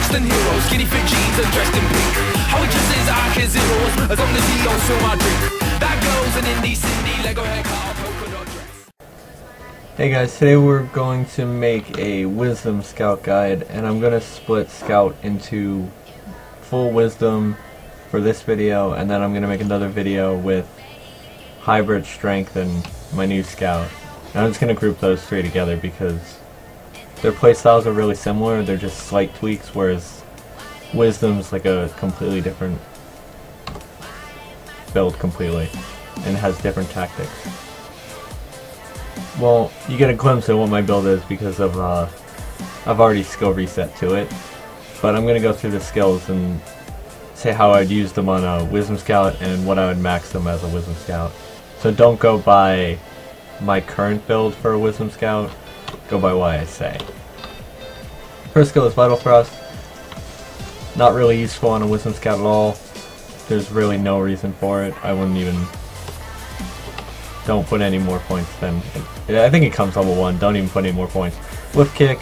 less than heroes. Skinny fit jeans and dressed in pink. How he dresses I can zeros, as long as he don't spill my drink. That girl's an indie Cindy, Lego haircut, polka dot dress. Hey guys, today we're going to make a Wisdom Scout guide, and I'm going to split Scout into full Wisdom for this video, and then I'm going to make another video with Hybrid Strength and my new Scout. And I'm just going to group those three together because their playstyles are really similar, they're just slight tweaks, whereas Wisdom's like a completely different build completely, and has different tactics. Well, you get a glimpse of what my build is because of I've already skill reset to it, but I'm going to go through the skills and say how I'd use them on a Wisdom Scout and what I would max them as a Wisdom Scout. So don't go by my current build for a Wisdom Scout, go by what I say. First skill is Vital Thrust. Not really useful on a Wisdom Scout at all. There's really no reason for it. I wouldn't even... Don't put any more points than... I think it comes level 1. Don't even put any more points. Lift Kick,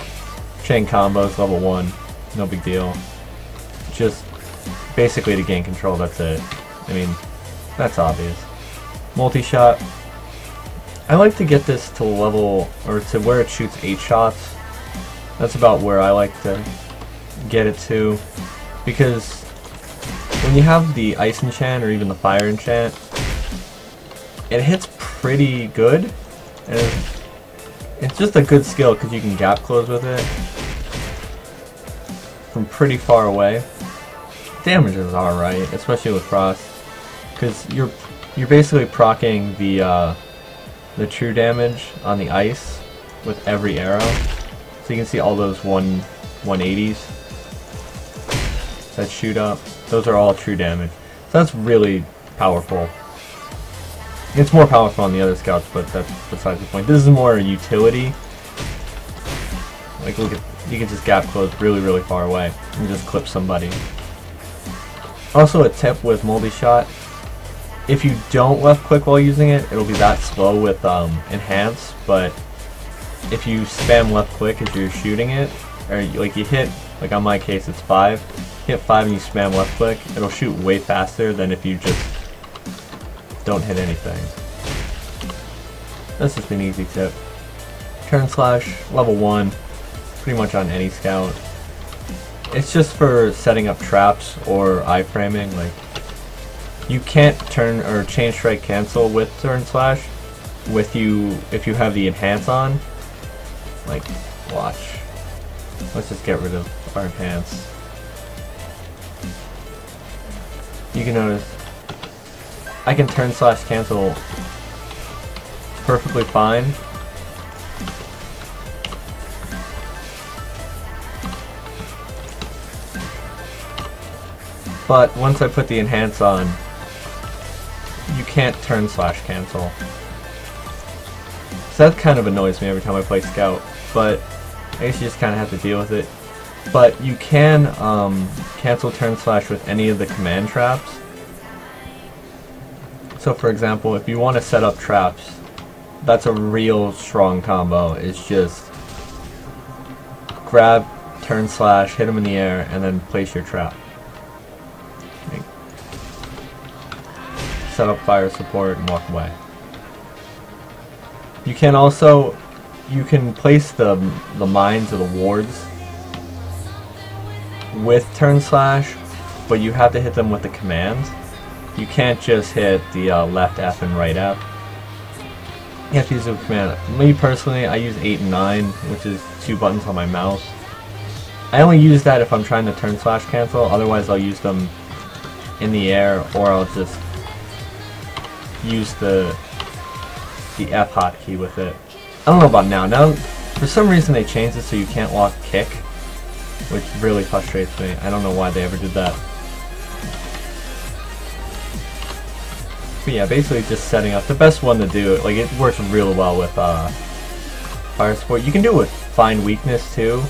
Chain Combos, level 1. No big deal. Just basically to gain control, that's it. I mean, that's obvious. Multi-Shot. I like to get this to level, or to where it shoots 8 shots. That's about where I like to get it to. Because when you have the Ice Enchant or even the Fire Enchant, it hits pretty good, and it's just a good skill because you can gap close with it from pretty far away. Damages are alright, especially with Frost, because you're basically proccing the true damage on the ice with every arrow, so you can see all those 180s that shoot up. Those are all true damage, so that's really powerful. It's more powerful on the other scouts, but that's besides the point. This is more a utility. Like, look at, you can just gap close really far away and just clip somebody. Also, a tip with Multi-Shot: if you don't left click while using it, it'll be that slow with Enhance. But if you spam left click as you're shooting it, or like you hit, like on my case it's 5, hit 5 and you spam left click, it'll shoot way faster than if you just don't hit anything. That's just an easy tip. Turn Slash, level 1, pretty much on any scout. It's just for setting up traps or iframing. Like, you can't turn or chain strike cancel with Turn Slash if you have the Enhance on. Like, watch. Let's just get rid of our Enhance. You can notice I can Turn Slash cancel perfectly fine. But once I put the Enhance on, you can't Turn Slash cancel. So that kind of annoys me every time I play Scout, but I guess you just kind of have to deal with it. But you can cancel Turn Slash with any of the command traps. So for example, if you want to set up traps, that's a real strong combo. It's just grab, Turn Slash, hit them in the air, and then place your trap. Set up fire support and walk away. You can also, you can place the mines or the wards with Turn Slash, but you have to hit them with the commands. You can't just hit the left F and right F. You have to use the command. Me personally, I use 8 and 9, which is 2 buttons on my mouse. I only use that if I'm trying to Turn Slash cancel, otherwise I'll use them in the air, or I'll just use the F hotkey with it. I don't know about now. Now, for some reason they changed it so you can't lock kick, which really frustrates me. I don't know why they ever did that. But yeah, basically just setting up the best one to do it. Like, it works really well with fire support. You can do it with Find Weakness too,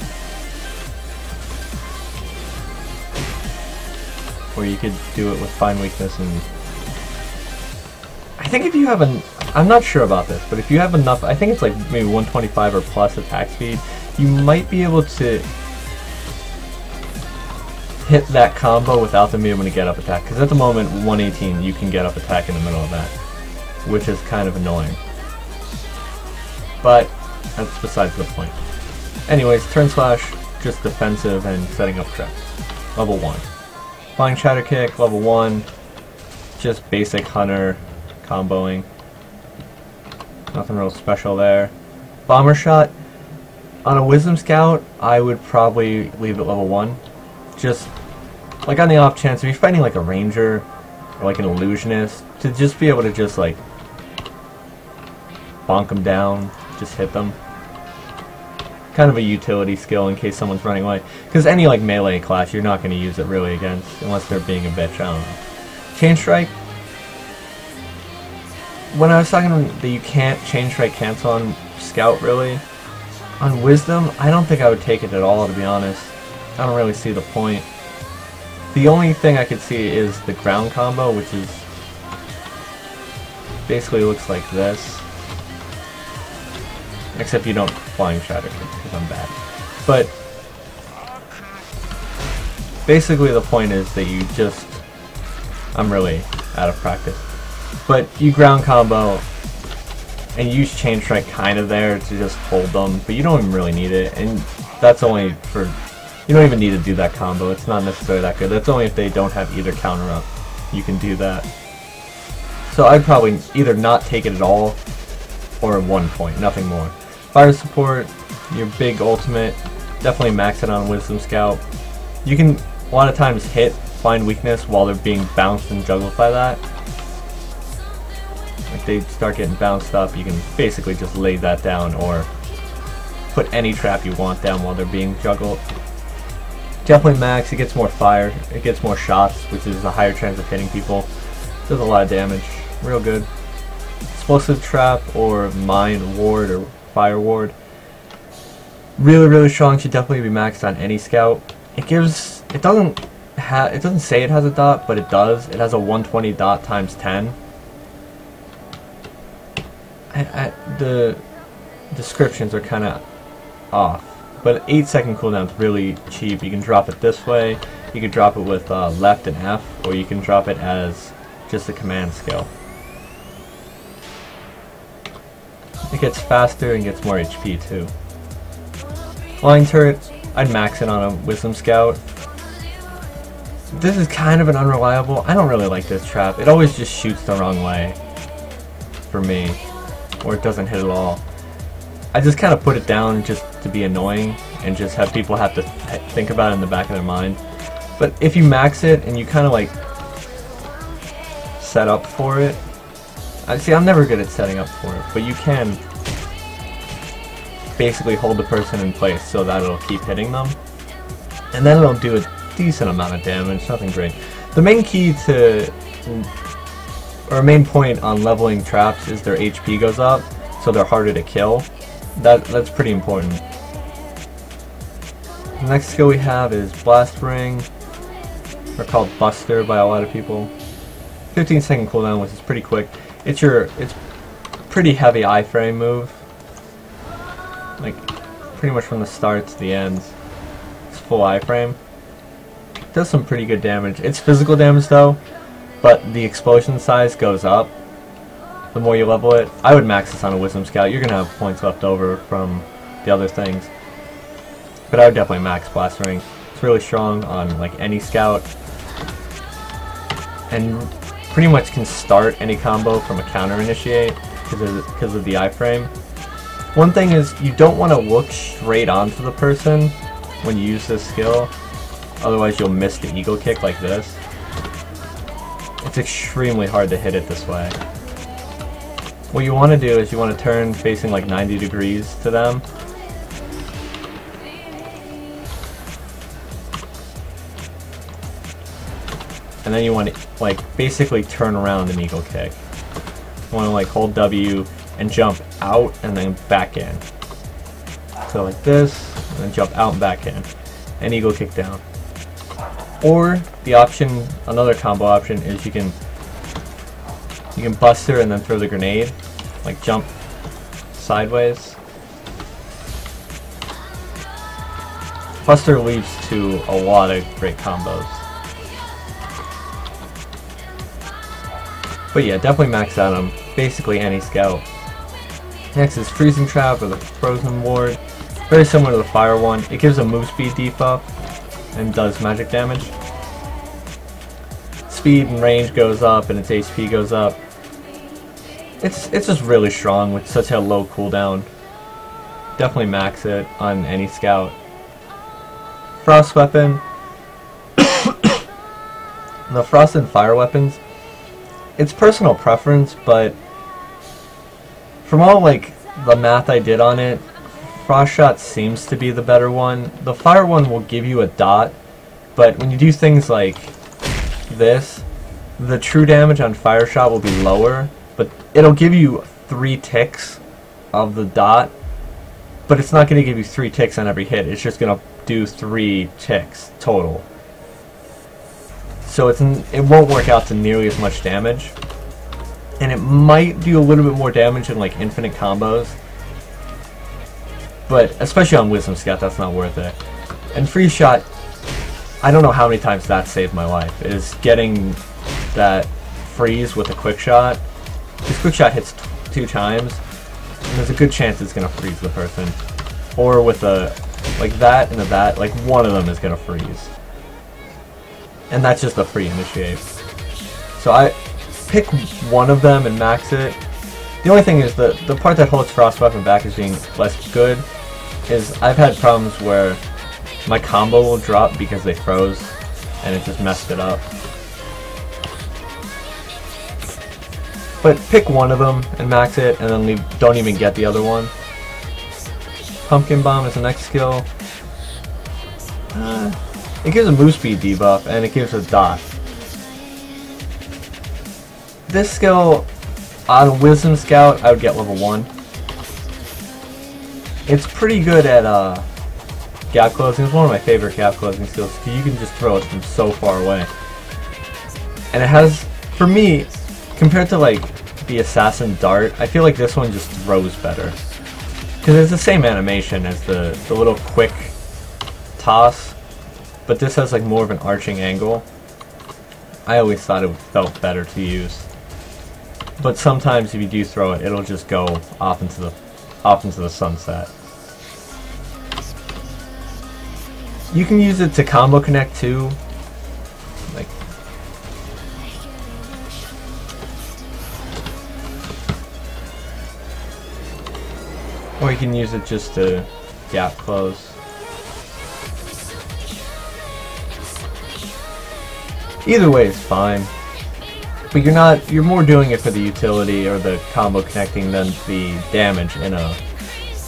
or you could do it with Find Weakness and I think if you have I'm not sure about this, but if you have enough, I think it's like maybe 125 or plus attack speed, you might be able to hit that combo without them being able to get up attack. Because at the moment, 118, you can get up attack in the middle of that, which is kind of annoying. But that's besides the point. Anyways, turn slash, just defensive and setting up traps. Level 1. Flying Shatter Kick, level 1. Just basic hunter comboing. Nothing real special there. Bomber Shot. On a Wisdom Scout, I would probably leave it level 1. Just, like on the off chance, if you're fighting like a ranger, or like an illusionist, to just be able to just like, bonk them down, just hit them. Kind of a utility skill in case someone's running away. Because any like melee class, you're not going to use it really against, unless they're being a bitch, I don't know. Chain Strike. When I was talking that you can't Chain Strike cancel on Scout really, on Wisdom, I don't think I would take it at all, to be honest. I don't really see the point. The only thing I could see is the ground combo, which is basically looks like this. Except you don't Flying Shatter because I'm bad. But basically the point is that you just, I'm really out of practice. But you ground combo and use Chain Strike kind of there to just hold them, but you don't even really need it, and that's only for, you don't even need to do that combo, it's not necessarily that good. That's only if they don't have either counter up, you can do that. So I'd probably either not take it at all, or 1 point, nothing more. Fire Support, your big ultimate, definitely max it on Wisdom Scout. You can, a lot of times, hit, find weakness while they're being bounced and juggled by that. If they start getting bounced up, you can basically just lay that down or put any trap you want down while they're being juggled. Definitely max, it gets more fire, it gets more shots, which is a higher chance of hitting people. Does a lot of damage, real good. Explosive Trap or Mine Ward or Fire Ward. Really, really strong, should definitely be maxed on any scout. It gives, it doesn't say it has a dot, but it does. It has a 120 dot times 10. The descriptions are kind of off, but 8-second cooldown is really cheap. You can drop it this way, you can drop it with left and F, or you can drop it as just a command skill. It gets faster and gets more HP too. Flying Turret, I'd max it on a Wisdom Scout. This is kind of an unreliable, I don't really like this trap. It always just shoots the wrong way for me, or it doesn't hit at all. I just kind of put it down just to be annoying and just have people have to think about it in the back of their mind. But if you max it and you kind of like set up for it, see, I'm never good at setting up for it, but you can basically hold the person in place so that it'll keep hitting them, and then it'll do a decent amount of damage, nothing great. The main key to, or main point on leveling traps is their HP goes up, so they're harder to kill. That's pretty important. The next skill we have is Blast Ring, or called Buster by a lot of people. 15-second cooldown, which is pretty quick. It's pretty heavy iframe move, like pretty much from the start to the end. It's full iframe. Does some pretty good damage. It's physical damage though, but the explosion size goes up the more you level it. I would max this on a Wisdom Scout. You're gonna have points left over from the other things, but I would definitely max Blast Ring. It's really strong on like any scout, and pretty much can start any combo from a counter initiate because of the iframe. One thing is, you don't want to look straight onto the person when you use this skill, otherwise you'll miss the eagle kick like this. It's extremely hard to hit it this way. What you want to do is you want to turn facing like 90 degrees to them. And then you want to like basically turn around an eagle kick. You want to like hold W and jump out and then back in. So like this, and then jump out and back in. And eagle kick down. Or the option, another combo option is you can buster and then throw the grenade, like jump sideways. Buster leads to a lot of great combos. But yeah, definitely max out on basically any scout. Next is Freezing Trap or the Frozen Ward. Very similar to the Fire one. It gives a move speed debuff and does magic damage. Speed and range goes up and its HP goes up. It's just really strong with such a low cooldown. Definitely max it on any scout. Frost weapon. The Frost and Fire weapons, it's personal preference, but from all like the math I did on it, Frost Shot seems to be the better one. The Fire one will give you a dot, but when you do things like this, the true damage on Fire Shot will be lower, but it'll give you 3 ticks of the dot, but it's not going to give you 3 ticks on every hit. It's just going to do 3 ticks total. So it won't work out to nearly as much damage, and it might do a little bit more damage in like infinite combos, but especially on Wisdom Scout, that's not worth it. And Freeze Shot, I don't know how many times that saved my life, is getting that freeze with a quick shot. This quick shot hits 2 times, and there's a good chance it's going to freeze the person. Or with a, like that and a that, like one of them is going to freeze. And that's just a free initiate. So I pick one of them and max it. The only thing is the part that holds Frost Weapon back as being less good is I've had problems where my combo will drop because they froze and it just messed it up. But pick one of them and max it, and then don't even get the other one. Pumpkin Bomb is the next skill. It gives a move speed debuff, and it gives a dot. This skill, on Wisdom Scout, I would get level 1. It's pretty good at gap closing. It's one of my favorite gap closing skills, because you can just throw it from so far away. And it has, for me, compared to like the Assassin Dart, I feel like this one just throws better. Because it's the same animation as the little quick toss, but this has like more of an arching angle. I always thought it felt better to use. But sometimes if you do throw it, it'll just go off into the sunset. You can use it to combo connect too. Like, or you can use it just to gap close. Either way is fine, but you're more doing it for the utility or the combo connecting than the damage in a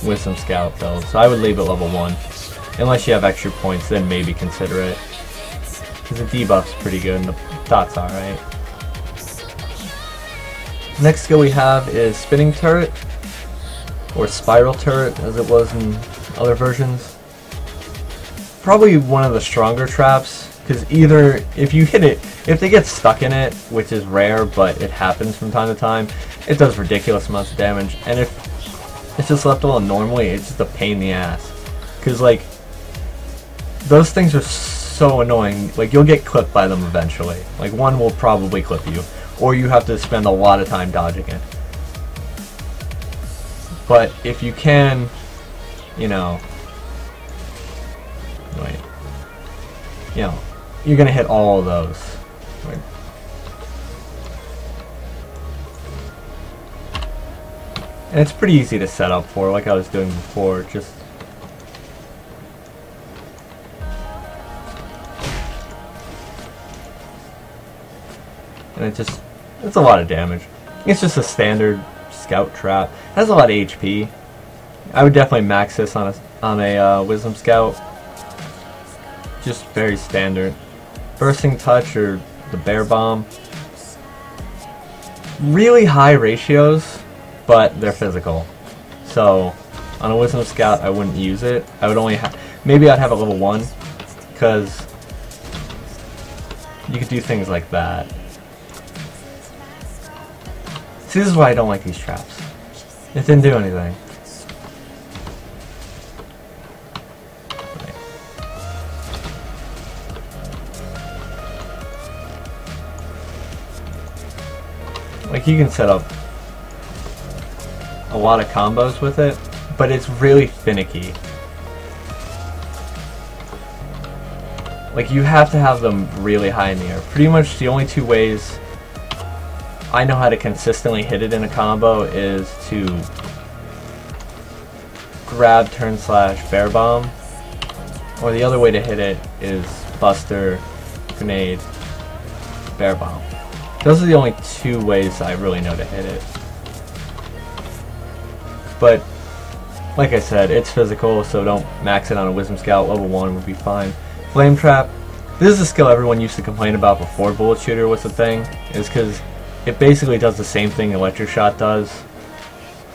Wisdom Scout build. So I would leave it level 1. Unless you have extra points, then maybe consider it. Because the debuff's pretty good and the dot's alright. Next skill we have is Spinning Turret, or Spiral Turret as it was in other versions. Probably one of the stronger traps. Because either, if you hit it, if they get stuck in it, which is rare, but it happens from time to time, it does ridiculous amounts of damage. And if it's just left alone normally, it's just a pain in the ass. Because, like, those things are so annoying. Like, you'll get clipped by them eventually. Like, one will probably clip you. Or you have to spend a lot of time dodging it. But if you can, you know... Wait. You know... You're gonna hit all of those. Right. And it's pretty easy to set up for, like I was doing before. Just and it's a lot of damage. It's just a standard scout trap. It has a lot of HP. I would definitely max this on a Wisdom Scout. Just very standard. Bursting Touch or the Bear Bomb. Really high ratios, but they're physical. So on a Wisdom Scout, I wouldn't use it. I would only maybe I'd have a level 1, because you could do things like that. See, this is why I don't like these traps. It didn't do anything. Right. Like, you can set up a lot of combos with it, but it's really finicky. Like, you have to have them really high in the air. Pretty much the only two ways I know how to consistently hit it in a combo is to grab turn slash bear bomb, or the other way to hit it is buster, grenade, bear bomb. Those are the only two ways I really know to hit it. But like I said, it's physical, so don't max it on a Wisdom Scout. Level 1 would be fine. Flame Trap, this is a skill everyone used to complain about before Bullet Shooter was a thing, is because it basically does the same thing Electric Shot does.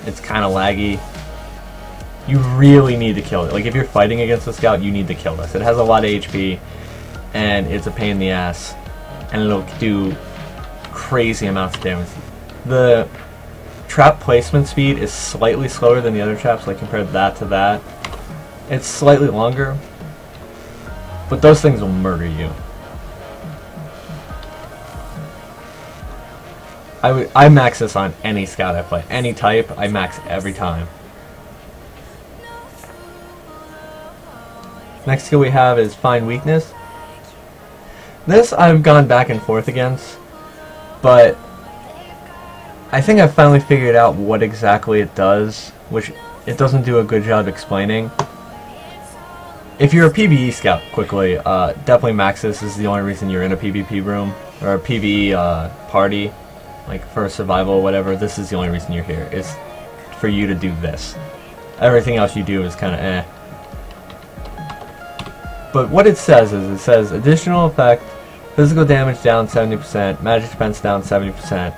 It's kind of laggy. You really need to kill it. Like, if you're fighting against a scout, you need to kill this. It has a lot of HP, and it's a pain in the ass, and it'll do crazy amounts of damage. The trap placement speed is slightly slower than the other traps, like compared that to that. It's slightly longer, but those things will murder you. I max this on any scout I play. Any type, I max every time. Next skill we have is Find Weakness. This I've gone back and forth against, but I think I've finally figured out what exactly it does, which it doesn't do a good job explaining. If you're a PvE scout, quickly, definitely max this. This is the only reason you're in a PvP room, or a PvE party, like for survival or whatever. This is the only reason you're here, is for you to do this. Everything else you do is kind of eh. But what it says is, it says additional effect, physical damage down 70%, magic defense down 70%,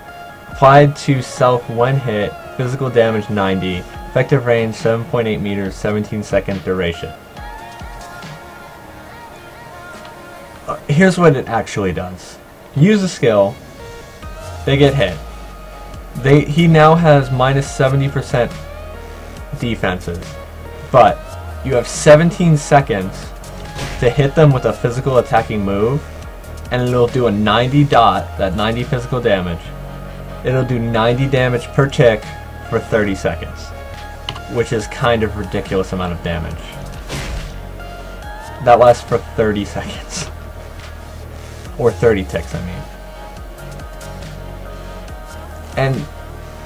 applied to self when hit, physical damage 90, effective range 7.8 meters, 17-second duration. Here's what it actually does. Use a skill, they get hit. He now has minus 70% defenses, but you have 17 seconds to hit them with a physical attacking move, and it'll do a 90 dot, that 90 physical damage. It'll do 90 damage per tick for 30 seconds, which is kind of ridiculous amount of damage. That lasts for 30 seconds. Or 30 ticks, I mean. And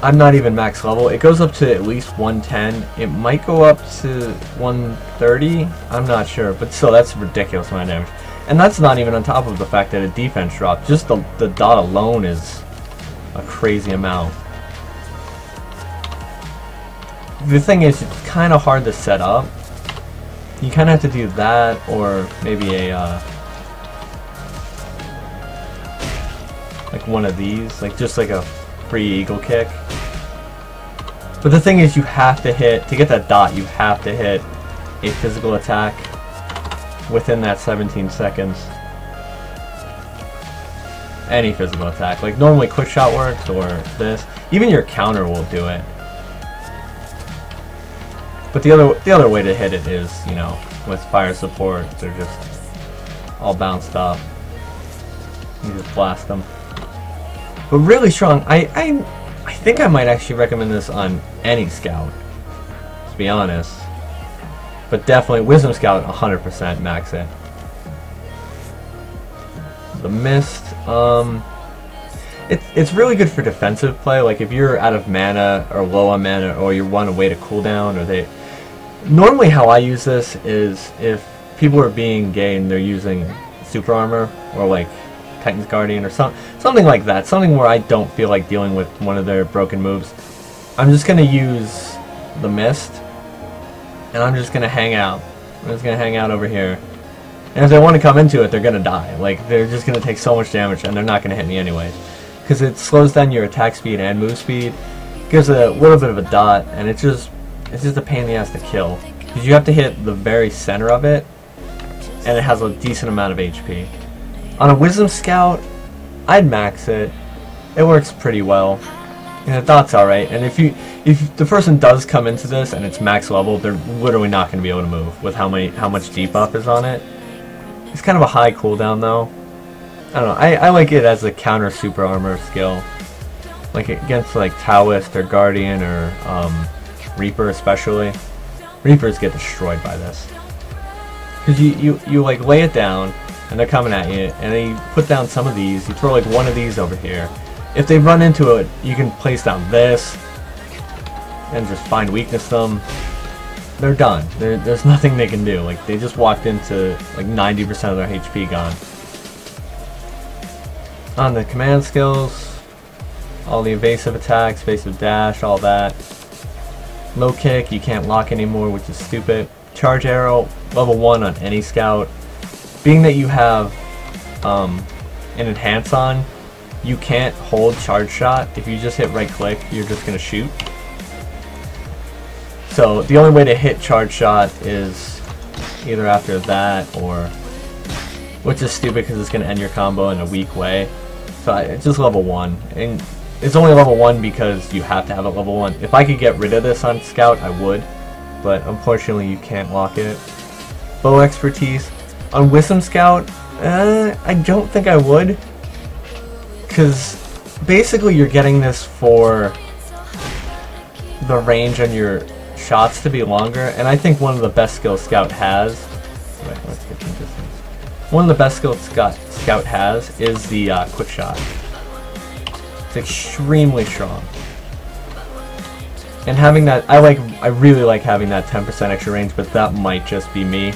I'm not even max level. It goes up to at least 110. It might go up to 130. I'm not sure, but still, that's a ridiculous amount of damage. And that's not even on top of the fact that a defense drop. Just the dot alone is a crazy amount. The thing is, it's kind of hard to set up. You kind of have to do that, or maybe a like one of these, like just like a free eagle kick. But the thing is, you have to hit, to get that dot, you have to hit a physical attack within that 17 seconds. Any physical attack. Like, normally quick shot works, or this. Even your counter will do it. But the other way to hit it is, you know, with fire support. They're just all bounced up. You just blast them. But really strong. I think I might actually recommend this on any scout, to be honest. But definitely Wisdom Scout 100% max it. The Mist, it's really good for defensive play. Like if you're out of mana or low on mana, or you want to wait a cooldown, or normally how I use this is if people are being gay and they're using super armor or like Titan's Guardian or something like that, something where I don't feel like dealing with one of their broken moves. I'm just gonna use the Mist, and I'm just gonna hang out. I'm just gonna hang out over here. And if they want to come into it, they're gonna die. Like, they're just gonna take so much damage, and they're not gonna hit me anyways. Because it slows down your attack speed and move speed, gives a little bit of a dot, and it's just a pain in the ass to kill. Because you have to hit the very center of it, and it has a decent amount of HP. On a Wisdom Scout, I'd max it. It works pretty well. And the dot's alright. And if the person does come into this and it's max level, they're literally not going to be able to move with how much debuff is on it. It's kind of a high cooldown though. I don't know. I like it as a counter super armor skill. like against like Taoist or Guardian or Reaper especially. Reapers get destroyed by this. Because you like lay it down, and they're coming at you, and then you put down some of these, you throw like one of these over here. If they run into it, you can place down this, and just find weakness them. They're done. There's nothing they can do. Like, they just walked into like 90% of their HP gone. On the command skills, all the evasive attacks, evasive dash, all that. Low kick, you can't lock anymore, which is stupid. Charge arrow, level 1 on any scout. Being that you have an enhance on, you can't hold charge shot. If you just hit right click, you're just going to shoot. So the only way to hit charge shot is either after that or, which is stupid because it's going to end your combo in a weak way. So it's just level 1. And it's only level 1 because you have to have it level 1. If I could get rid of this on Scout, I would. But unfortunately, you can't lock it. Bow expertise. On Wisdom Scout, I don't think I would. Because basically you're getting this for the range on your shots to be longer. And I think one of the best skills Scout has... Wait, let's get some distance. One of the best skills Scout has is the quick shot. It's extremely strong. And having that, I really like having that 10% extra range, but that might just be me.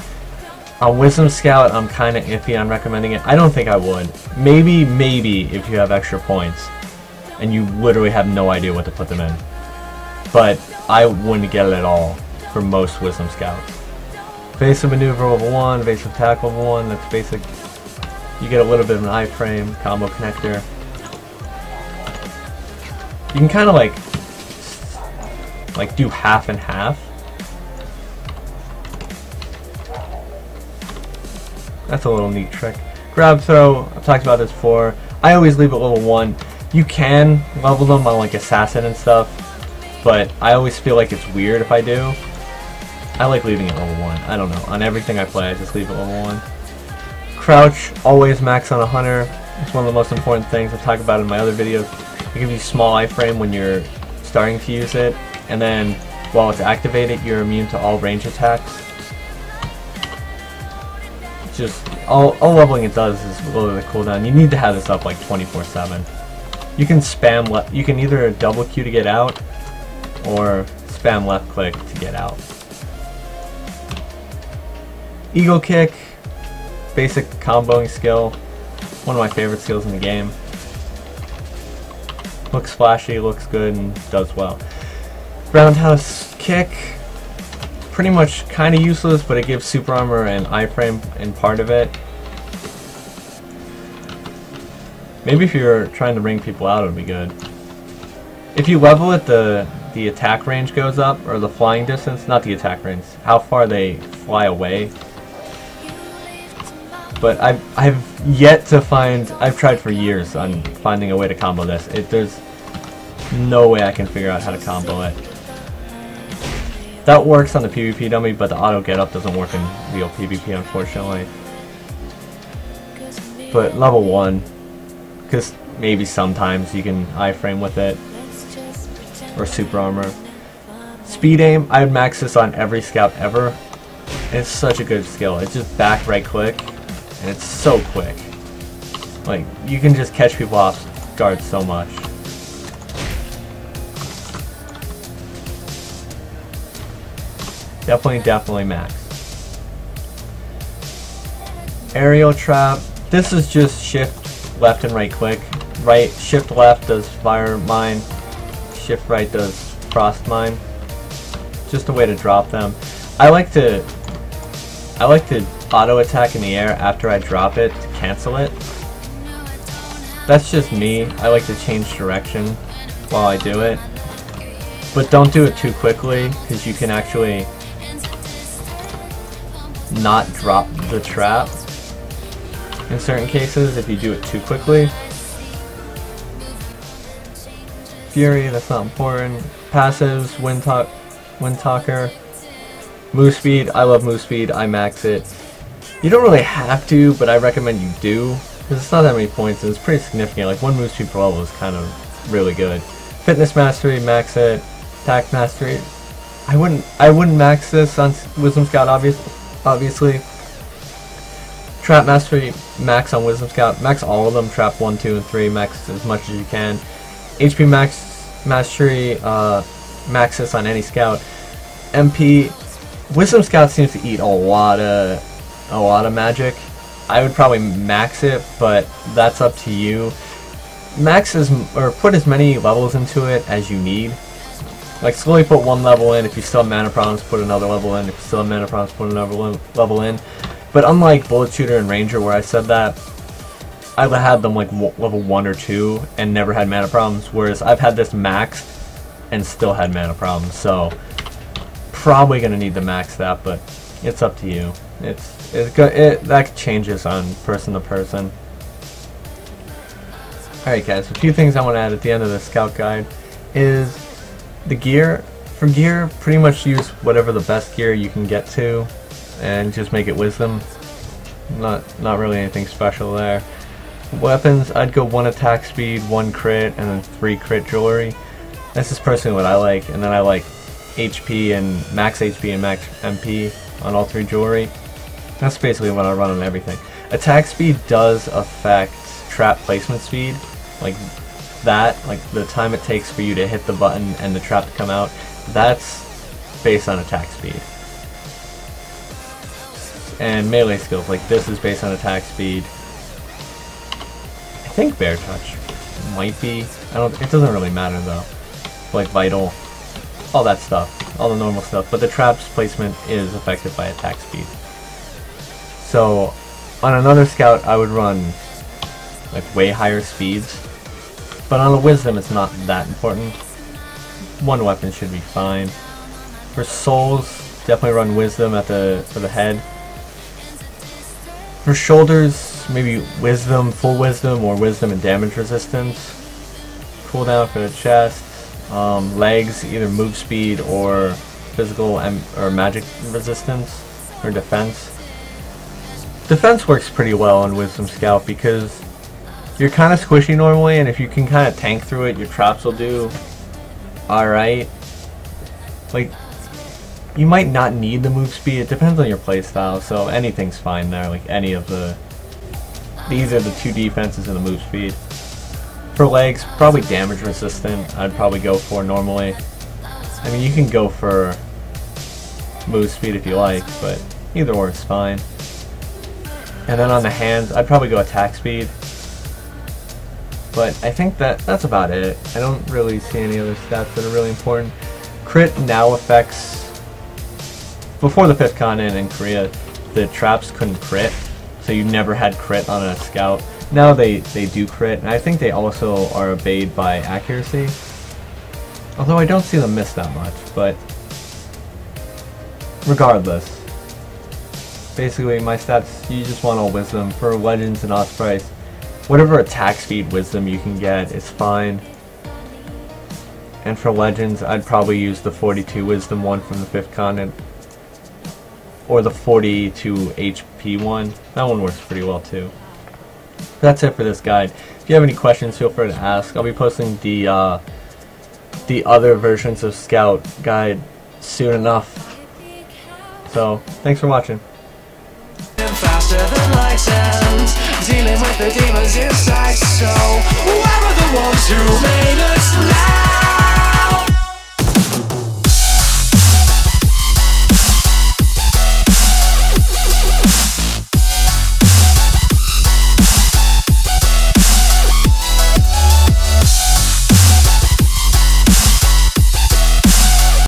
On Wisdom Scout, I'm kind of iffy on recommending it. I don't think I would. Maybe if you have extra points, and you literally have no idea what to put them in. But I wouldn't get it at all for most Wisdom Scouts. Evasive maneuver level 1, evasive attack level 1, that's basic. You get a little bit of an iframe, combo connector. You can kind of like do half and half. That's a little neat trick. Grab throw, I've talked about this before. I always leave it level 1. You can level them on like assassin and stuff, but I always feel like it's weird if I do. I like leaving it level 1. I don't know. On everything I play, I just leave it level 1. Crouch, always max on a hunter. It's one of the most important things. I've talked about in my other videos. It gives you small iframe when you're starting to use it, and then while it's activated, you're immune to all range attacks. Just all leveling it does is lower the cooldown. You need to have this up like 24/7. You can spam you can either double Q to get out, or spam left click to get out. Eagle kick, basic comboing skill, one of my favorite skills in the game. Looks flashy, looks good, and does well. Roundhouse kick, pretty much kind of useless, but it gives super armor and iframe in part of it. Maybe if you're trying to ring people out, it would be good. If you level it, the attack range goes up, or the flying distance, not the attack range, how far they fly away. But I've yet to find, I've tried for years on finding a way to combo this. There's no way I can figure out how to combo it. That works on the PvP dummy, but the auto get up doesn't work in real PvP, unfortunately. But level 1, because maybe sometimes you can iframe with it, or super armor. Speed aim, I would max this on every scout ever. It's such a good skill. It's just back right click, and it's so quick. Like, you can just catch people off guard so much. Definitely max. Aerial trap. This is just shift left and right click. Right, shift left does fire mine. Shift right does frost mine. Just a way to drop them. I like to auto attack in the air after I drop it to cancel it. That's just me. I like to change direction while I do it. But don't do it too quickly, because you can actually not drop the trap in certain cases if you do it too quickly. Fury, that's not important. Passives, Wind Talker. Move speed, I love move speed, I max it. You don't really have to, but I recommend you do, because it's not that many points and it's pretty significant. Like, one move speed per level is kind of really good. Fitness Mastery, max it. Attack Mastery, I wouldn't max this on Wisdom Scout, obviously. Trap Mastery, max on Wisdom Scout. Max all of them. Trap 1, 2, and 3. Max as much as you can. HP Mastery, max this on any Scout. MP, Wisdom Scout seems to eat a lot of magic. I would probably max it, but that's up to you. Put as many levels into it as you need. Like, slowly put one level in. If you still have mana problems, put another level in. If you still have mana problems, put another level in. But unlike Bullet Shooter and Ranger, where I said that, I've had them like level 1 or 2 and never had mana problems, whereas I've had this maxed and still had mana problems. So probably gonna need to max that, but it's up to you. That changes on person to person. Alright guys, a few things I want to add at the end of the Scout Guide is the gear. For gear, pretty much use whatever the best gear you can get to and just make it Wisdom. Not really anything special there. Weapons, I'd go 1 attack speed, 1 crit, and then 3 crit jewelry. That's just personally what I like, and then I like HP and max MP on all 3 jewelry. That's basically what I run on everything. Attack speed does affect trap placement speed, like that, like the time it takes for you to hit the button and the trap to come out. That's based on attack speed. And melee skills, like this is based on attack speed. I think Bear Touch might be. It doesn't really matter though. Like Vital, all that stuff, all the normal stuff. But the trap's placement is affected by attack speed. So on another Scout, I would run like way higher speeds. But on a Wisdom, it's not that important. 1 weapon should be fine. For Souls, definitely run Wisdom for the head. For shoulders, maybe Wisdom, full Wisdom, or Wisdom and damage resistance. Cooldown for the chest. Legs, either move speed or physical or magic resistance or defense. Defense works pretty well on Wisdom Scout because you're kind of squishy normally, and if you can kind of tank through it, your traps will do alright. Like, you might not need the move speed, it depends on your playstyle, so anything's fine there, like any of these are the 2 defenses and the move speed. For legs, probably damage resistant, I'd probably go for normally. I mean, you can go for move speed if you like, but either or is fine. And then on the hands, I'd probably go attack speed. But I think that's about it. I don't really see any other stats that are really important. Crit now affects... Before the 5th continent in Korea, the traps couldn't crit, so you never had crit on a Scout. Now they do crit, and I think they also are obeyed by accuracy. Although I don't see them miss that much, but regardless. Basically, my stats, you just want all Wisdom. For Legends and Ospreys, whatever attack speed Wisdom you can get is fine. And for Legends, I'd probably use the 42 Wisdom one from the 5th continent. Or the 42 HP one. That one works pretty well too. That's it for this guide. If you have any questions, feel free to ask. I'll be posting the other versions of Scout guide soon enough. So, thanks for watching.